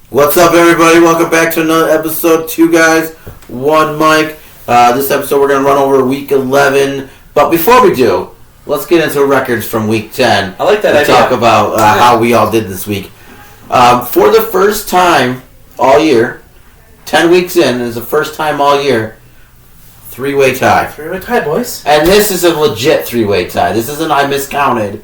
What's up, everybody? Welcome back to another episode. 2 guys, 1 mic. This episode we're going to run over week 11. But before we do, let's get into records from week 10. I like that idea. Talk about how we all did this week. For the first time all year, 10 weeks in, is the first time all year, 3-way tie. 3-way tie, boys. And this is a legit 3-way tie. This isn't I miscounted.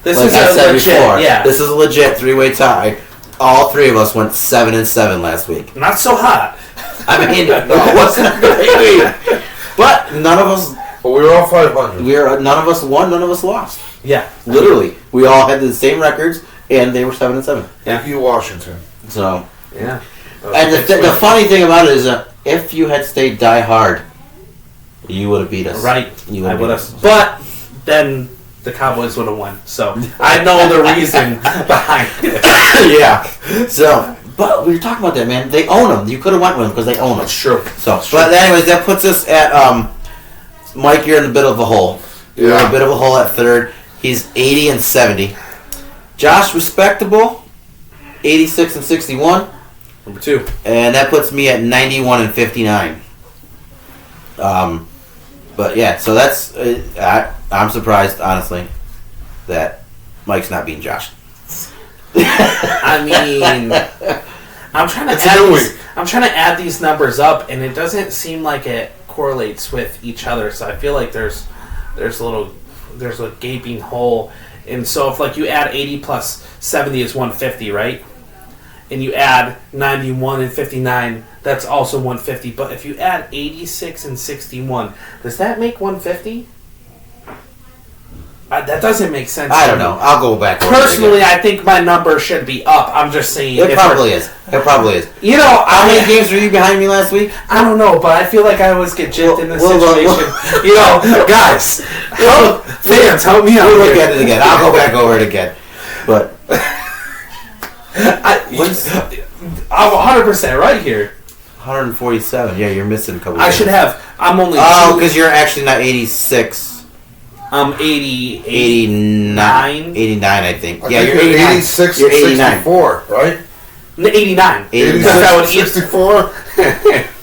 This like is I said legit, before. yeah. This is a legit 3-way tie. All 3 of us went 7-7 last week. Not so hot. I mean, it wasn't great. But none of us. But we were all 500. None of us won. None of us lost. Yeah, Literally, we all had the same records, and they were 7-7. Thank you, Washington. So, yeah. and the funny thing about it is, if you had stayed die hard, you would have beat us. Right. You I would would have. have. But then the Cowboys would have won. So I know the reason behind it. Yeah. So, but we were talking about that, man. They own them. You could have went with them because they own them. That's true. So, but anyways, that puts us at Mike. You're in a bit of a hole. You're in a bit of a hole at third. He's 80-70. Josh, respectable, 86-61. Number 2. And that puts me at 91-59. But yeah, so that's I'm surprised, honestly, that Mike's not beating Josh. I mean, I'm trying to add these numbers up, and it doesn't seem like it correlates with each other. So I feel like there's a gaping hole. And so if like you add 80 plus 70 is 150, right? And you add 91 and 59, that's also 150. But if you add 86 and 61, does that make 150? That doesn't make sense. I don't know. I'll go back. over it Personally, again. I think my number should be up. I'm just saying. It probably is. It probably is. You know, How many games were you behind me last week? I don't know, but I feel like I always get gypped in this situation. You know, guys, fans, help me out. We'll look at it again. I'll go back over it again. But I'm 100% right here. 147. Yeah, you're missing a couple. I should have. I'm only. Oh, because you're actually not 86. I'm 80, 89. 89, I think. I Yeah, think you're 89. 86 You're and 89. 64, right? 89. 86. Because that would 64?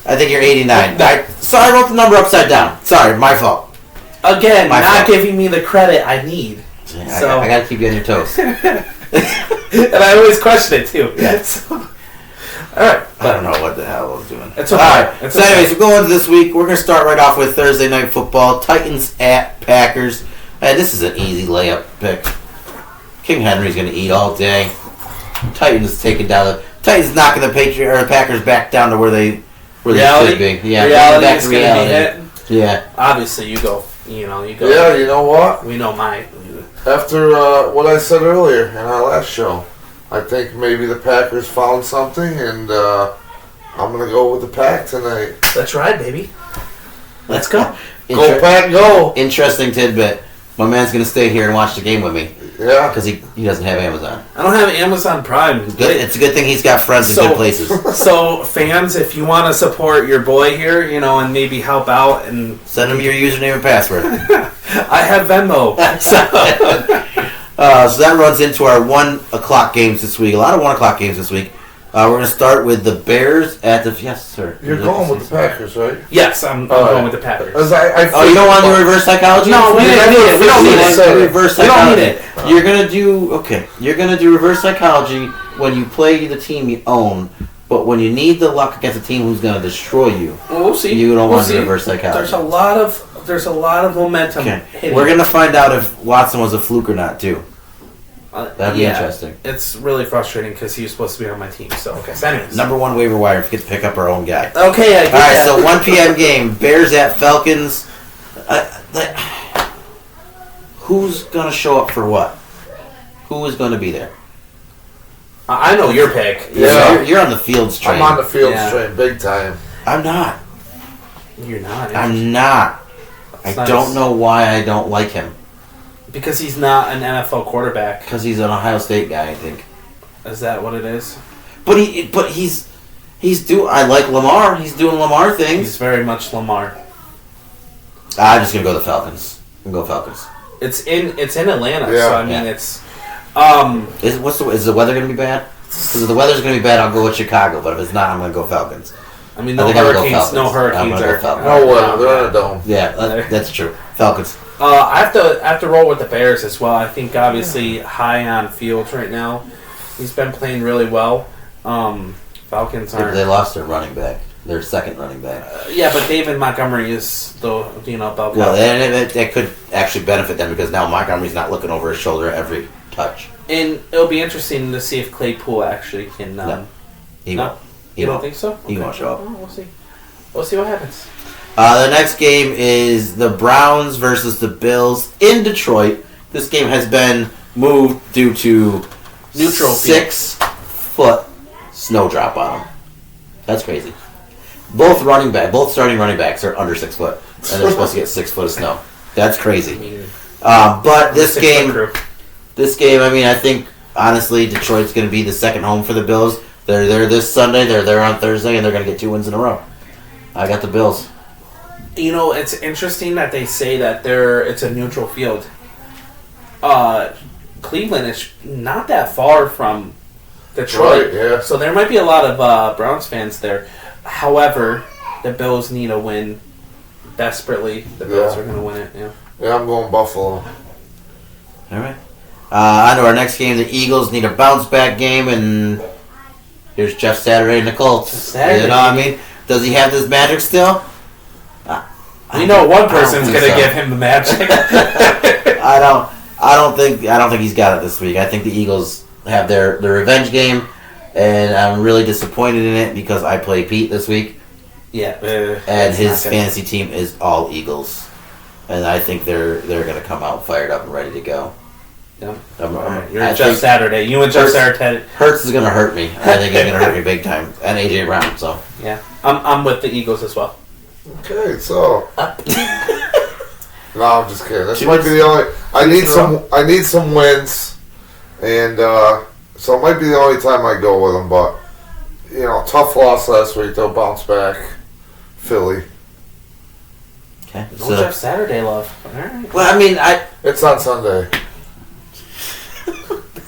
I think you're 89. Sorry, I wrote the number upside down. Sorry, my fault. Again, My not fault. giving me the credit I need. Yeah, So- I got to keep you on your toes. And I always question it, too. Yeah. So, all right. I don't know what the hell I was doing. It's okay. All right. It's So, okay. anyways, we're going to this week. We're going to start right off with Thursday Night Football. Titans at Packers. This is an easy layup pick. King Henry's going to eat all day. Titans knocking the Packers back down to where they should be. Yeah, reality back is to going to be reality. hit. Yeah. Obviously, you go. Yeah, You know what? We know mine. After what I said earlier in our last show, I think maybe the Packers found something, and I'm going to go with the Pack tonight. Let's ride, baby. Let's go. Go, Pack, go! Interesting tidbit. My man's going to stay here and watch the game with me Yeah. because he doesn't have Amazon. I don't have Amazon Prime. It's a good thing he's got friends in good places. So, fans, if you want to support your boy here, and maybe help out, and Send him your username and password. I have Venmo. So that runs into our 1 o'clock games this week. A lot of 1 o'clock games this week. We're going to start with the Bears at the... Yes, sir. You're going with the Packers, right? Yes, I'm going with the Packers. Oh, you don't want to do reverse psychology? No, we don't need it. We don't need it. Reverse We don't psychology. need it. You're going to do... Okay. You're going to do reverse psychology when you play the team you own, but when you need the luck against a team who's going to destroy you, Well, we'll see. you don't We'll want to see. reverse psychology. There's a lot of momentum. Okay. hitting. We're going to find out if Watson was a fluke or not, too. That'd be interesting. It's really frustrating because he was supposed to be on my team. So, okay. So anyways. Number 1 waiver wire. Forget to pick up our own guy. Okay, I get All right, that. so 1 p.m. game. Bears at Falcons. Who's going to show up for what? Who is going to be there? I know your pick. Yeah. You're on the Fields train. I'm on the field Yeah. train, big time. I'm not. You're not. I'm not. I Nice. don't know why I don't like him. Because he's not an NFL quarterback. Because he's an Ohio State guy, I think. Is that what it is? But I like Lamar. He's doing Lamar He's things. very much Lamar. I'm just gonna go the Falcons. I'm gonna go Falcons. It's in Atlanta, Yeah. so I mean Yeah. it's Is the weather gonna be bad? Because if the weather's going to be bad, I'll go with Chicago. But if it's not, I'm going to go Falcons. I mean, I no think I'm gonna go hurricanes. No Falcons. I'm hurricanes gonna go are. Falcons. No way. They're in a dome. Yeah, that's true. Falcons. I have to roll with the Bears as well. I think obviously high on Fields right now. He's been playing really well. Falcons aren't. They lost their running back. Their second running back. Yeah, but David Montgomery is the bell Well, cow. that could actually benefit them because now Montgomery's not looking over his shoulder every touch. And it'll be interesting to see if Claypool actually can. No. He no? won't. He You don't won't. think so? He won't show up. Well, we'll see. We'll see what happens. The next game is the Browns versus the Bills in Detroit. This game has been moved due to Neutral 6-foot snowdrop on them. That's crazy. Both starting running backs are under 6 foot, and they're supposed to get 6 foot of snow. That's I crazy. mean, But this 6 foot game, crew. I mean, I think honestly, Detroit's going to be the second home for the Bills. They're there this Sunday. They're there on Thursday, and they're going to get 2 wins in a row. I got the Bills. You know, it's interesting that they say that it's a neutral field. Cleveland is not that far from Detroit, Right, yeah. so there might be a lot of Browns fans there. However, the Bills need a win desperately. The Bills Yeah. are going to win it. Yeah. Yeah, I'm going Buffalo. All right. On to our next game. The Eagles need a bounce back game, and here's Jeff Saturday and the Colts. Saturday. You know what I mean? Does he have this magic still? We know one I don't person's think going to so. give him the magic. I don't think he's got it this week. I think the Eagles have their revenge game, and I'm really disappointed in it because I play Pete this week, yeah. and it's his not good. fantasy team is all Eagles, and I think they're going to come out fired up and ready to go. Yep. I You're Jeff think Saturday. You and Jeff Hurts- Saturday. Hurts is going to hurt me. I think he's going to hurt me big time, and AJ Brown. So Yeah. I'm with the Eagles as well. Okay, so. No, I'm just kidding. This Two might be the only. I need in a some wins, and so it might be the only time I go with them. But tough loss last week. They'll bounce back. Philly. okay. No Jeff Saturday love. All right. Well, I mean, It's on Sunday.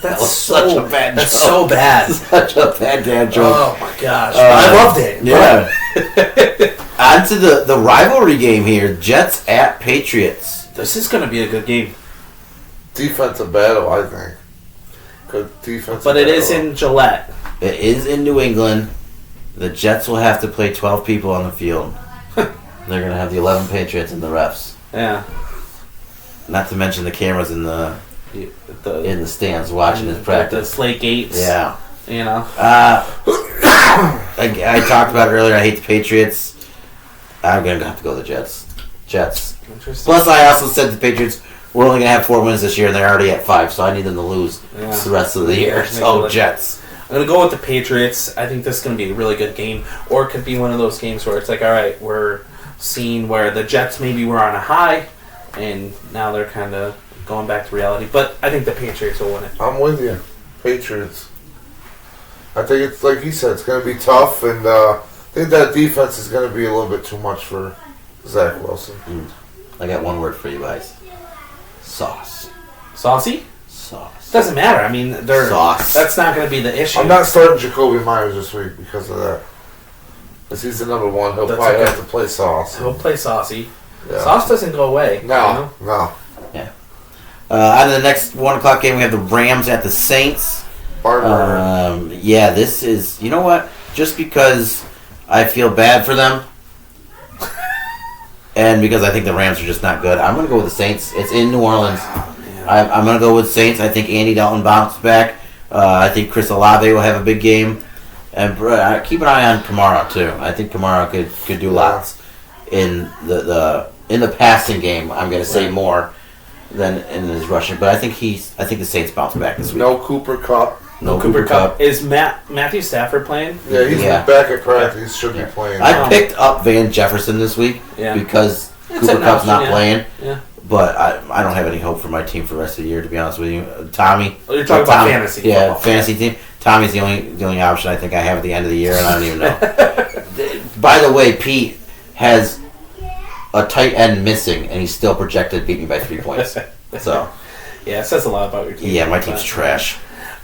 That's was such a bad That's joke. so bad. such a bad dad joke. Oh my gosh! I loved it. Yeah. On to the rivalry game here. Jets at Patriots. This is going to be a good game, Defensive battle, I think. Good defensive but it battle. is in Gillette. It is in New England. The Jets will have to play 12 people on the field. They're going to have the 11 Patriots and the refs. Yeah. Not to mention the cameras in the stands watching his The practice. Slate Gates. Yeah. You know. I talked about it earlier. I hate the Patriots. I'm going to have to go with the Jets. Jets. Interesting. Plus, I also said the Patriots were only going to have 4 wins this year, and they're already at 5, so I need them to lose Yeah. the rest of the year. So, Jets. I'm going to go with the Patriots. I think this is going to be a really good game. Or it could be one of those games where it's like, all right, we're seeing where the Jets maybe were on a high, and now they're kind of going back to reality. But I think the Patriots will win it. I'm with you. Patriots. I think it's like you said, it's going to be tough, and I think that defense is going to be a little bit too much for Zach Wilson. I got one word for you guys. Sauce. Saucy? Sauce. Doesn't matter. I mean, they're Sauce. that's not going to be the issue. I'm not starting Jacoby Myers this week because of that. Because he's the number one. He'll That's probably okay. have to play Sauce. He'll play Saucy. Yeah. Sauce doesn't go away. No, no. On to the next 1 o'clock game, we have the Rams at the Saints. Barber. Yeah, this is... You know what? Just because I feel bad for them, and because I think the Rams are just not good, I'm going to go with the Saints. It's in New Orleans. I'm going to go with Saints. I think Andy Dalton bounced back. I think Chris Olave will have a big game. And keep an eye on Kamara, too. I think Kamara could do lots in the passing game. I'm going to say more than in his rushing. But I think the Saints bounce back this week. No Cooper Cup. No Cooper Kupp. Is Matthew Stafford playing? Yeah, he's Yeah. back at practice. He should be playing. I picked up Van Jefferson this week Yeah. because It's Cooper an Kupp's option, not yeah. playing. Yeah. But I don't have any hope for my team for the rest of the year, to be honest with you. Tommy. Oh, you're talking about fantasy Yeah, football. fantasy team. Tommy's the only option I think I have at the end of the year, and I don't even know. By the way, Pete has a tight end missing, and he's still projected to beat me by 3 points. So, Yeah, it says a lot about your team. yeah, my team's trash.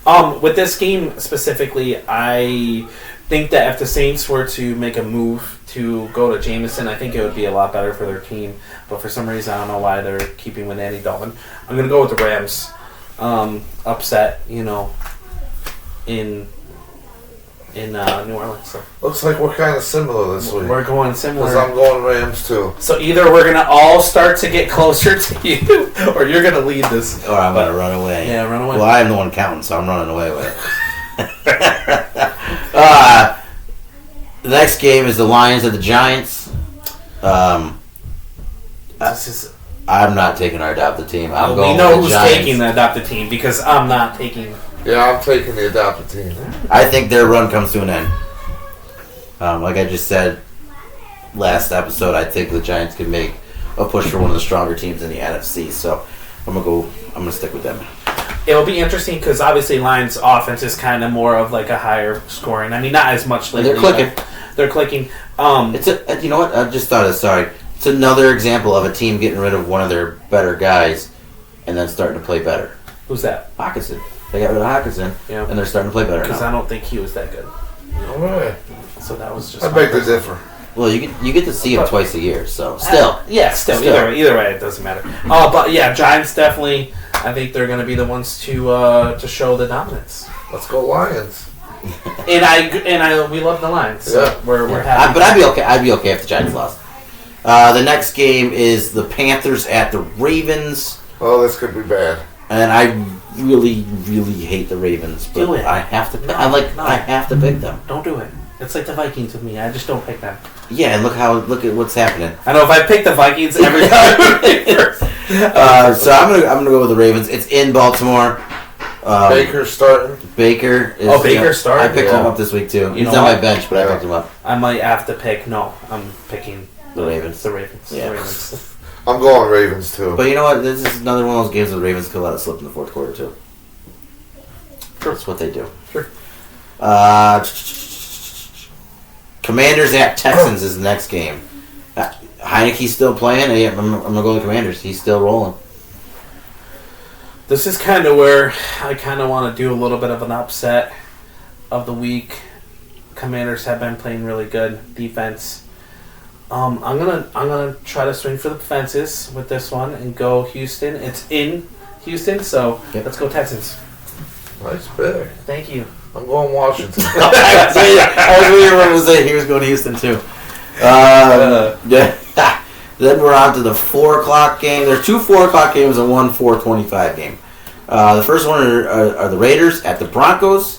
With this game specifically, I think that if the Saints were to make a move to go to Jameson, I think it would be a lot better for their team. But for some reason, I don't know why they're keeping with Andy Dalton. I'm going to go with the Rams. Upset, in New Orleans. So. Looks like we're kind of similar this week. We're going similar. Because I'm going Rams too. So either we're going to all start to get closer to you, or you're going to lead this. Or I'm going to run away. Yeah, run away. Well, I'm the one counting, so I'm running away with it. The next game is the Lions at the Giants. This is. I'm not taking our adopted team. I'm We going know with the who's Giants. taking the adopted team because I'm not taking. Yeah, I'm taking the adopted team. I think their run comes to an end. Like I just said last episode, I think the Giants can make a push for one of the stronger teams in the NFC. So I'm gonna stick with them. It'll be interesting because obviously Lions' offense is kind of more of like a higher scoring. I mean, not as much lately. They're clicking. They're clicking. It's you know what? I just thought of sorry. It's another example of a team getting rid of one of their better guys and then starting to play better. Who's that? Hawkinson. They got rid of Hawkinson, Yeah. and they're starting to play better Because now. I don't think he was that good. All right. So that was just. I beg to differ. Well, you get to see him twice a year, so still. Still. Either way, it doesn't matter. But yeah, Giants definitely. I think they're going to be the ones to show the dominance. Let's go Lions. And we love the Lions. So Yeah. we're happy. But I'd be okay. I'd be okay if the Giants lost. The next game is the Panthers at the Ravens, Oh, this could be bad. and I really, really hate the Ravens, but Do it. I have to. No, no. I have to pick them. Don't do it. It's like the Vikings with me. I just don't pick them. Yeah, and look at what's happening. I know if I pick the Vikings every time. So I'm gonna go with the Ravens. It's in Baltimore. Baker's starting. Baker is. Baker's starting? I picked him Yeah. up this week too. He's know on my what? bench, but I Yeah. picked him up. I might have to pick. No, I'm picking The Ravens. The Ravens. Yeah. The Ravens. I'm going Ravens too. But you know what? This is another one of those games where the Ravens could let it slip in the fourth quarter too. Sure. That's what they do. Sure. Commanders at Texans is the next game. Heineke's still playing. Yeah, I'm gonna go with the Commanders. He's still rolling. This is kind of where I kind of want to do a little bit of an upset of the week. Commanders have been playing really good defense. I'm gonna try to swing for the fences with this one and go Houston. It's in Houston, so Yep. let's go Texans. Nice pick. Thank you. I'm going Washington. I was waiting for him to say he was going to Houston too. Then we're on to the 4 o'clock game. There's 2 4 o'clock games and one 4:25 game. The first one are the Raiders at the Broncos.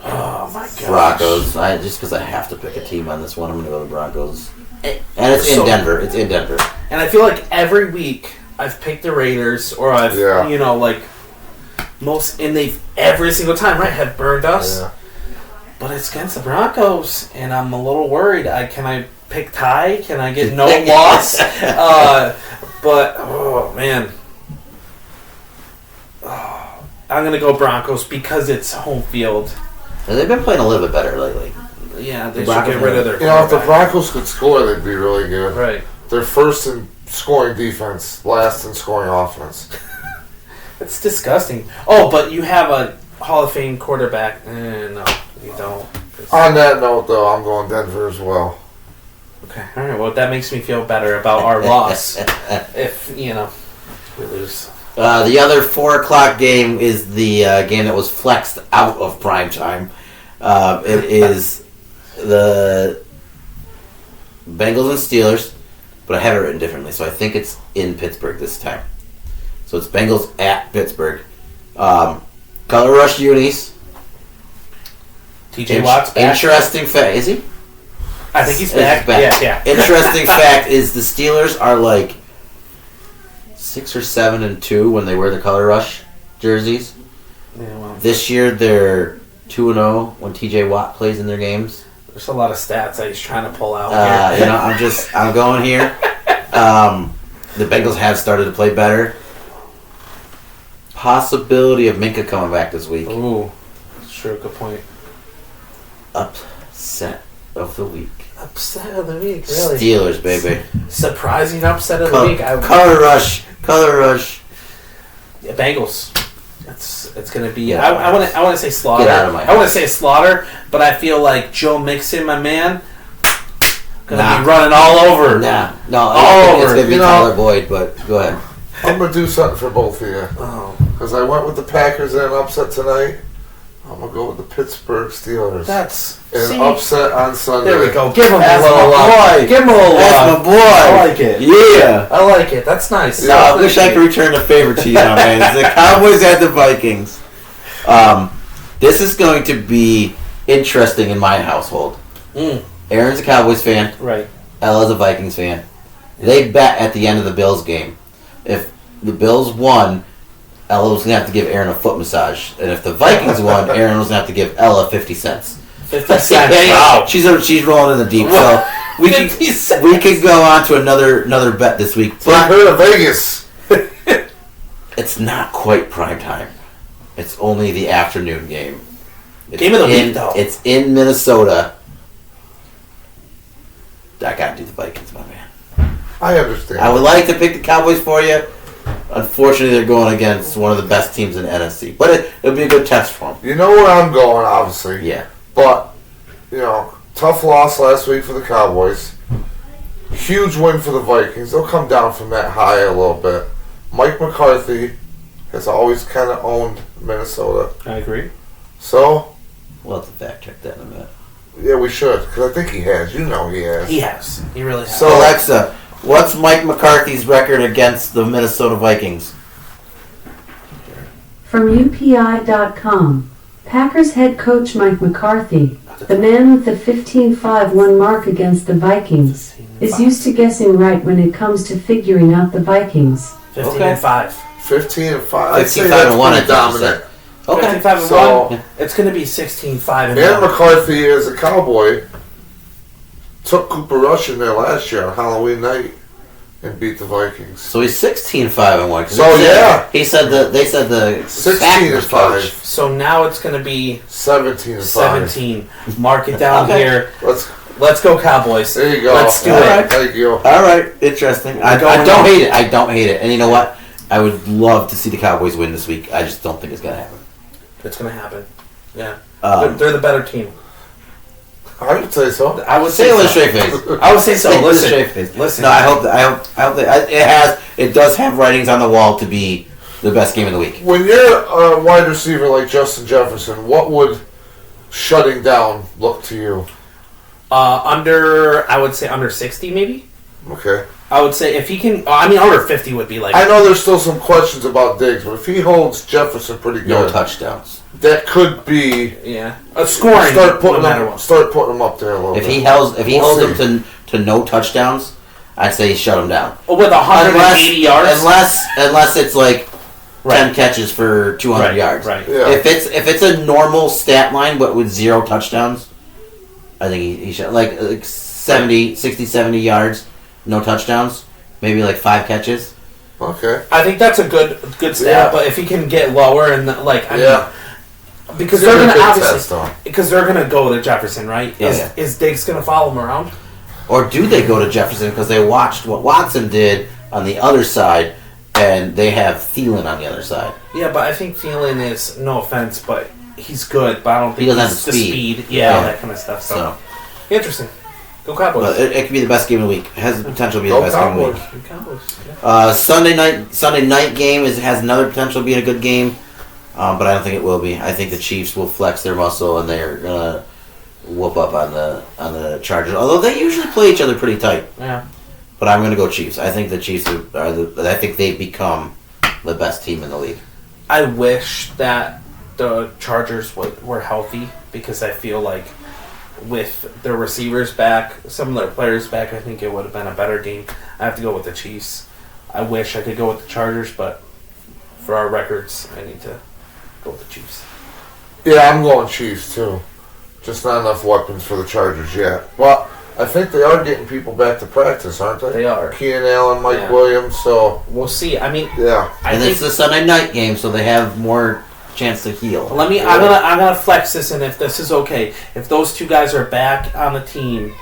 Oh my gosh. Broncos. Just because I have to pick a team on this one, I'm going to go to the Broncos. And it's in So- Denver. It's in Denver. And I feel like every week I've picked the Raiders, or I've they've every single time have burned us. Yeah. But it's against the Broncos, and I'm a little worried. Can I pick tie? Can I get no loss? But oh man, I'm gonna go Broncos because it's home field. And they've been playing a little bit better lately. Yeah, they The should get Broncos rid of their. You know, if the quarterback. Broncos could score, they'd be really good. Right. They're first in scoring defense, last in scoring offense. It's disgusting. Oh, but you have a Hall of Fame quarterback. No, you don't. On that note, though, I'm going Denver as well. Okay. All right. Well, that makes me feel better about our loss. If we lose. The other 4 o'clock game is the game that was flexed out of prime time. It is the Bengals and Steelers, but I have it written differently, so I think it's in Pittsburgh this time. So it's Bengals at Pittsburgh. Color Rush Unis. TJ Watt's back. Interesting fact. Is he? I think he's He's back. Yeah. Interesting fact is the Steelers are like 6 or 7-2 when they wear the Color Rush jerseys. Yeah, well, This year they're 2-0 when TJ Watt plays in their games. there's a lot of stats that he's trying to pull out here. I'm going here. The Bengals have started to play better. Possibility of Minka coming back this week. Ooh, sure, good point. Upset of the week. Upset of the week, really. Steelers, baby. Surprising upset of the week. Color Rush. Yeah, Bengals. It's going to be. Yeah. I want to say slaughter. Get out of my I want to say slaughter, but I feel like Joe Mixon, my man, going to Nah. be running all over. Nah, no, All it's over. gonna be You know- Tyler Boyd. But go ahead. I'm gonna do something for both of you Oh, because I went with the Packers in an upset tonight. I'm gonna go with the Pittsburgh Steelers that's in see, an upset on Sunday. There we go. Give him a That's little my love. boy. Give him a little That's love. my boy. I like it. Yeah. I like it. That's nice. No, I wish I could return the favor to you, my man. It's the Cowboys at the Vikings. This is going to be interesting in my household. Mm, Aaron's a Cowboys fan. right. Ella's a Vikings fan. They bet at the end of the Bills game. If the Bills won, Ella was going to have to give Aaron a foot massage. And if the Vikings won, Aaron was going to have to give Ella 50 cents. 50 cents. Yeah, Wow. she's rolling in the deep. So we 50 could cents. we could go on to another bet this week. Take her to Vegas. It's not quite prime time. It's only the afternoon game. It's Game of the week, though. It's in Minnesota. I gotta do the Vikings, my man. I understand. I would like to pick the Cowboys for you. Unfortunately, they're going against one of the best teams in NFC. But it'll be a good test for them. You know where I'm going, obviously. Yeah. But, tough loss last week for the Cowboys. Huge win for the Vikings. They'll come down from that high a little bit. Mike McCarthy has always kind of owned Minnesota. I agree. So, We'll have to fact check that in a minute. yeah, we should. Because I think he has. You know he has. He has. He really has. So- Alexa, what's Mike McCarthy's record against the Minnesota Vikings? From UPI.com, Packers head coach Mike McCarthy, the man with the 15-5-1 mark against the Vikings, is used to guessing right when it comes to figuring out the Vikings. 15 Okay. and 5. 15 and 5. I'd say 15-5 that's and 1, pretty I think you dominant. Okay. 55 and So- 1. It's going to be 16-5 and And 1. McCarthy, as a Cowboy, took Cooper Rush in there last year on Halloween night and beat the Vikings. So he's 16-5-1. 'cause So, he said- yeah. He said they said the 16 Packers and coach. 5. So now it's going to be 17 and 5. 17. Mark it down Okay. here. Let's, Let's go Cowboys. there you go. Let's do All it. right. Thank you. All right, interesting. I going don't on. hate it. I don't hate it. And you know what? I would love to see the Cowboys win this week. I just don't think it's gonna happen. It's going to happen. Yeah. Um, They're the better team. I would say so. I would say say it with a so. straight face. I would say so. Say it with a Listen. straight face. Listen. No, I hope that it does have writings on the wall to be the best game of the week. When you're a wide receiver like Justin Jefferson, what would shutting down look to you? I would say under 60 maybe. Okay. I would say if he can, under 50 would be like. I know there's still some questions about Diggs, but if he holds Jefferson pretty good, No touchdowns. that could be Yeah. Scoring, start putting no matter him, what. start putting him up there a little If bit. he holds We'll them to no touchdowns, I'd say shut him down. With 180 yards. Unless it's like Right. 10 catches for 200 Right, yards. right. Yeah. If it's a normal stat line but with 0 touchdowns, I think he should like 60, 70 yards, no touchdowns, maybe like 5 catches. Okay. I think that's a good stat, Yeah. but if he can get lower and like, I Yeah. mean, because It's they're gonna gonna be a big obviously test, though. because they're gonna go to Jefferson, right? Oh, Is yeah. is Diggs gonna follow him around? Or do they go to Jefferson because they watched what Watson did on the other side, and they have Thielen on the other side? Yeah, but I think Thielen is, no offense, but he's good, but I don't think He doesn't he's have the the speed. speed. Yeah, all Yeah. that kind of stuff. So, So, interesting. Go Cowboys. but it could be the best game of the week. It has the potential to be the Go best game of the week. Cowboys. Go Cowboys. Yeah. Sunday night game has another potential to be a good game, but I don't think it will be. I think the Chiefs will flex their muscle and they're gonna whoop up on the Chargers. Although they usually play each other pretty tight, Yeah. but I'm gonna go Chiefs. I think the Chiefs I think they've become the best team in the league. I wish that the Chargers were healthy because I feel like with their receivers back, some of their players back, I think it would have been a better game. I have to go with the Chiefs. I wish I could go with the Chargers, but for our records, I need to go with the Chiefs. Yeah, I'm going Chiefs too. Just not enough weapons for the Chargers yet. Well, I think they are getting people back to practice, aren't they? They are. Keenan Allen, Mike Yeah. Williams. So We'll see. I mean, yeah, I And think. it's the Sunday night game, so they have more chance to heal. Let me. I'm gonna flex this, and if this is okay, if those two guys are back on the team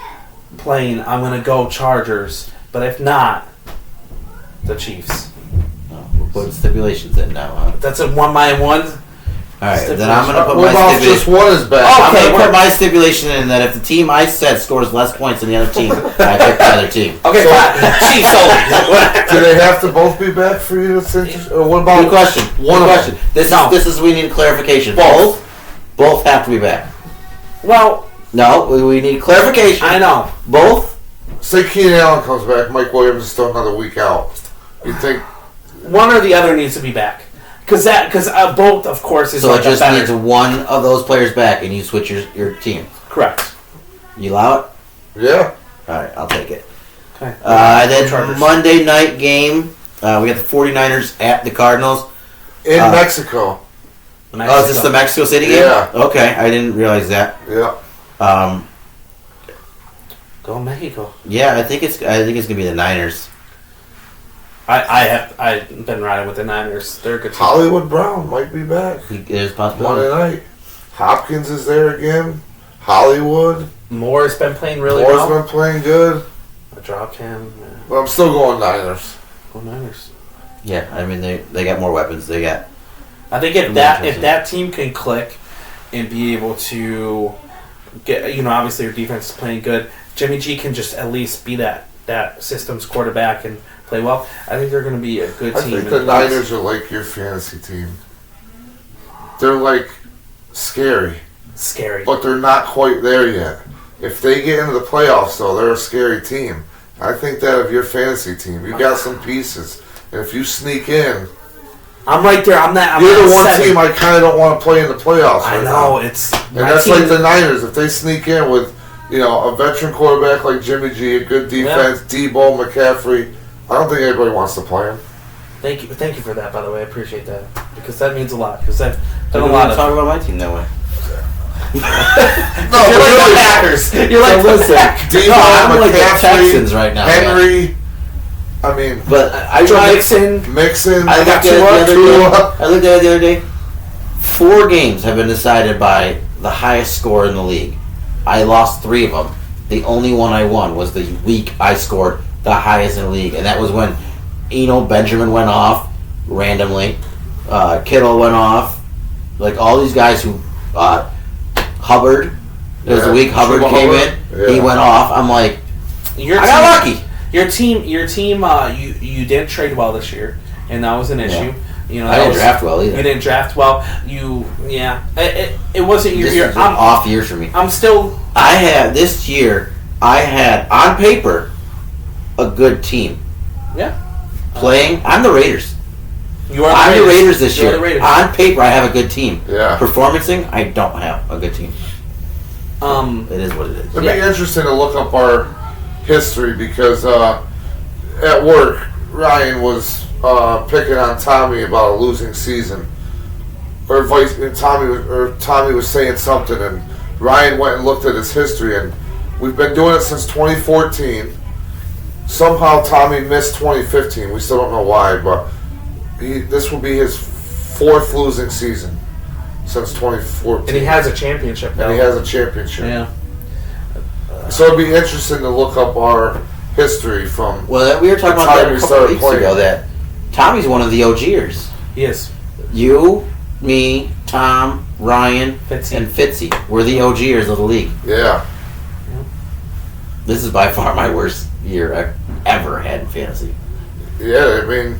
playing, I'm gonna go Chargers. But if not, the Chiefs. putting stipulations in now, huh? That's a 1-by-1. All right, then I'm going to put What my about stipulation. just one is back? Oh, I'm okay, going to we're- put my stipulation in that if the team I said scores less points than the other team, I pick the other team. Okay, So- fine. Chiefs only. Do they have to both be back for you to interest? Or what about Good question. one Good of question. them? This is we need clarification. Both. Both have to be back. Well, No, we need clarification. I know. Both. Say Keenan Allen comes back, Mike Williams is still another week out. You think? One or the other needs to be back. Because both, of course, is So like it just a better. needs one of those players back, and you switch your team. Correct. You allow it? Yeah. All right, I'll take it. Okay. Then Chargers. Monday night game, we got the 49ers at the Cardinals. In Uh, Mexico. Oh, is this the Mexico City game? Yeah. Okay, I didn't realize that. Yeah. Go Mexico. Yeah, I think it's gonna be the Niners. I've been riding with the Niners. They're a good team. Hollywood Brown might be back. There's a possibility. Monday night. Hopkins is there again. Hollywood. Moore's been playing really Moore's well. been playing good. I dropped him. But I'm still going Niners. Go Niners. Yeah, I mean they got more weapons. They got I think if that team can click and be able to get, obviously their defense is playing good. Jimmy G can just at least be that system's quarterback and play well. I think they're going to be a good I team. think in the playoffs. Niners are like your fantasy team. They're like scary, Scary. but they're not quite there yet. If they get into the playoffs, though, they're a scary team. I think that of your fantasy team, you got some pieces, and if you sneak in, I'm right there. I'm you're the not one seven. team I kind of don't want to play in the playoffs. I right know now. it's. And my that's team- like the Niners. If they sneak in with, a veteran quarterback like Jimmy G, a good defense, Debo, McCaffrey, I don't think anybody wants to play him. Thank you for that. By the way, I appreciate that because that means a lot. Because I've I done a don't lot want to of. talk about my team that way. No, You're like the really, Packers. You're like So listen, Debo, no, I'm like the McCaffrey, Texans right now. man. Henry. I mean, But I Joe tried. Mixon. Mixon. I looked at it Tua, the Tua. other day. I looked at it the other day. 4 games have been decided by the highest score in the league. I lost 3 of them. The only one I won was the week I scored the highest in the league, and that was when Benjamin went off randomly. Kittle went off. Like all these guys who Hubbard. It was the week Hubbard Chuba came Hubbard. in. He Yeah. went off. I'm like, Your I got team- lucky. Your team. You didn't trade well this year, and that was an issue. I that didn't was- draft well either. You didn't draft well. It wasn't your This year. was an off year for me. I'm still. This year I had on paper a good team Yeah. playing. I'm the Raiders. You are. I'm the Raiders this You're year. the Raiders. On paper, I have a good team. Yeah. Performancing, I don't have a good team. It is what it is. It'd be interesting to look up our history because at work, Ryan was picking on Tommy about a losing season, or Tommy was saying something, and Ryan went and looked at his history, and we've been doing it since 2014. Somehow Tommy missed 2015. We still don't know why, but this will be his 4th losing season since 2014. And he has a championship now. And he has a championship. Yeah. So it'd be interesting to look up our history from. Well, we were talking The about time that we a couple started weeks playing. ago. That Tommy's one of the OGers. He is. You, me, Tom, Ryan, Fitzy. and Fitzy. We're the OGers of the league. Yeah, This is by far my worst year I've ever had in fantasy. yeah. I mean,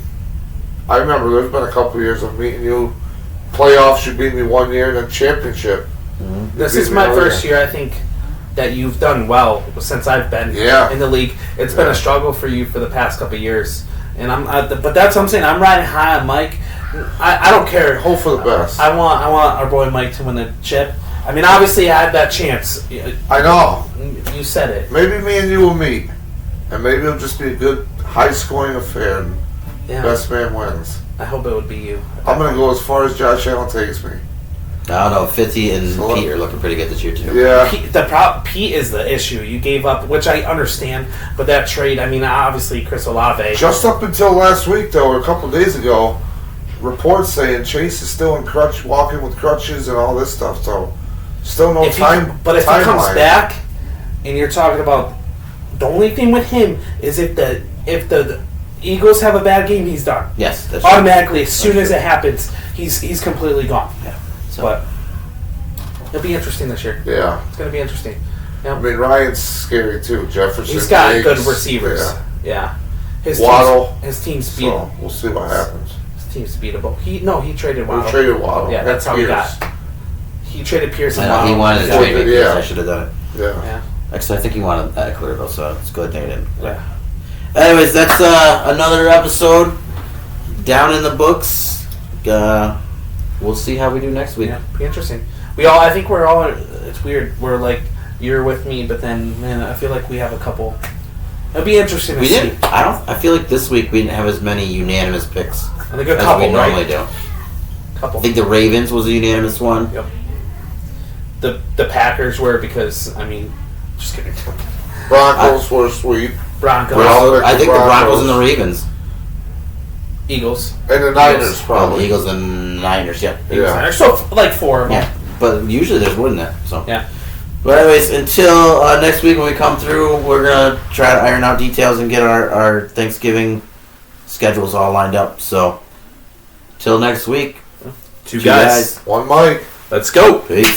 I remember there's been a couple years of meeting you. Playoffs, you beat me 1 year, and then championship. This You is beat me my another first year, I think, that you've done well since I've been Yeah. in the league. It's been Yeah. a struggle for you for the past couple of years, and but that's what I'm saying. I'm riding high on Mike. I don't care. Hope for the best. I want our boy Mike to win the chip. I mean, obviously, I had that chance. I know. You said it. Maybe me and you will meet, and maybe it'll just be a good, high-scoring affair. And Yeah. best man wins. I hope it would be you. I'm gonna go as far as Josh Allen takes me. I don't know. Fitzy and So- Pete are looking pretty good this year too. Yeah. Pete is the issue. You gave up, which I understand, but that trade. I mean, obviously, Chris Olave. Just up until last week, though, or a couple days ago, reports saying Chase is still in walking with crutches and all this stuff. So, still no If he- time. but if he comes timeline. back, and you're talking about the only thing with him is if Eagles have a bad game, he's done. Yes, that's Automatically, as soon as it happens, he's completely gone. Yeah. So, But it'll be interesting this year. Yeah. It's going to be interesting. I mean, Ryan's scary too. Jefferson. He's got Diggs, good receivers. Yeah. His Waddle. His team's So beatable. we'll see what happens. His team's beatable. He traded Waddle. We traded Waddle. Yeah, that's how he Pierce. got. He traded Pierce I and know, Waddle. he wanted to Yeah. trade me because Yeah. I should have done it. Yeah. Yeah. Actually, I think he wanted Eckler though, so it's good they didn't. Yeah. Anyways, that's another episode down in the books. We'll see how we do next week. Yeah, be interesting. I think we're all. It's weird. We're like you're with me, but then man, I feel like we have a couple. It'll be interesting to We see. didn't. I feel like this week we didn't have as many unanimous picks I think a as couple, we normally right? do. Couple. I think the Ravens was a unanimous one. Yep. The Packers were because just kidding. Broncos were sweet. Broncos, Well, I think the Broncos Broncos. and the Ravens. Eagles, And the Niners, Eagles. Oh, probably. the Eagles and Niners. Yeah. Yeah. There's so like four of them. Yeah. But usually there's more than that. So. Yeah. But anyways, until next week when we come through, we're gonna try to iron out details and get our Thanksgiving schedules all lined up. So, till next week, Two guys. One mic. Let's go. Peace.